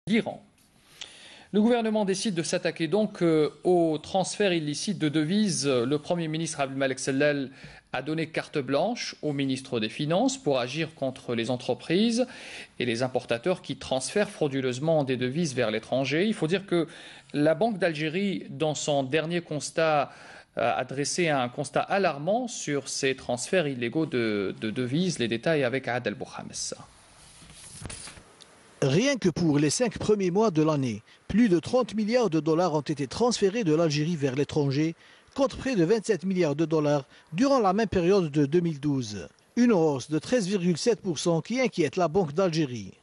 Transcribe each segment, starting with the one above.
l'Iran. Le gouvernement décide de s'attaquer donc au transfert illicite de devises. Le Premier ministre Abdelmalek Sellal a donné carte blanche au ministre des Finances pour agir contre les entreprises et les importateurs qui transfèrent frauduleusement des devises vers l'étranger. Il faut dire que la Banque d'Algérie, dans son dernier constat, a dressé un constat alarmant sur ces transferts illégaux de devises. Les détails avec Adel Bouhamessa. Rien que pour les 5 premiers mois de l'année, plus de 30 milliards de dollars ont été transférés de l'Algérie vers l'étranger, contre près de 27 milliards de dollars durant la même période de 2012. Une hausse de 13,7% qui inquiète la Banque d'Algérie.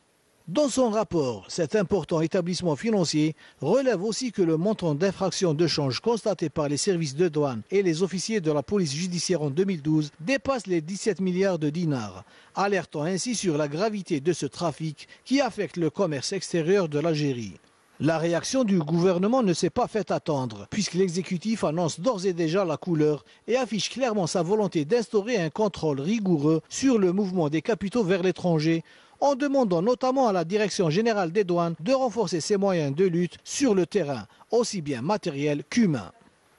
Dans son rapport, cet important établissement financier relève aussi que le montant d'infraction de change constaté par les services de douane et les officiers de la police judiciaire en 2012 dépasse les 17 milliards de dinars, alertant ainsi sur la gravité de ce trafic qui affecte le commerce extérieur de l'Algérie. La réaction du gouvernement ne s'est pas fait attendre, puisque l'exécutif annonce d'ores et déjà la couleur et affiche clairement sa volonté d'instaurer un contrôle rigoureux sur le mouvement des capitaux vers l'étranger, en demandant notamment à la Direction générale des douanes de renforcer ses moyens de lutte sur le terrain, aussi bien matériel qu'humain.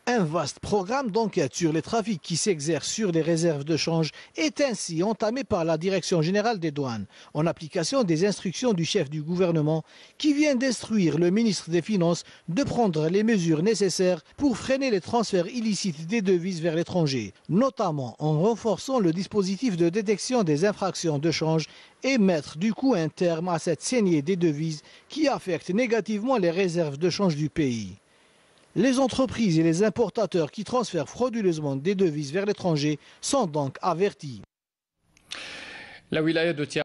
Un vaste programme d'enquête sur les trafics qui s'exercent sur les réserves de change est ainsi entamé par la Direction générale des douanes, en application des instructions du chef du gouvernement qui vient d'instruire le ministre des Finances de prendre les mesures nécessaires pour freiner les transferts illicites des devises vers l'étranger, notamment en renforçant le dispositif de détection des infractions de change et mettre du coup un terme à cette saignée des devises qui affecte négativement les réserves de change du pays. Les entreprises et les importateurs qui transfèrent frauduleusement des devises vers l'étranger sont donc avertis. La wilaya de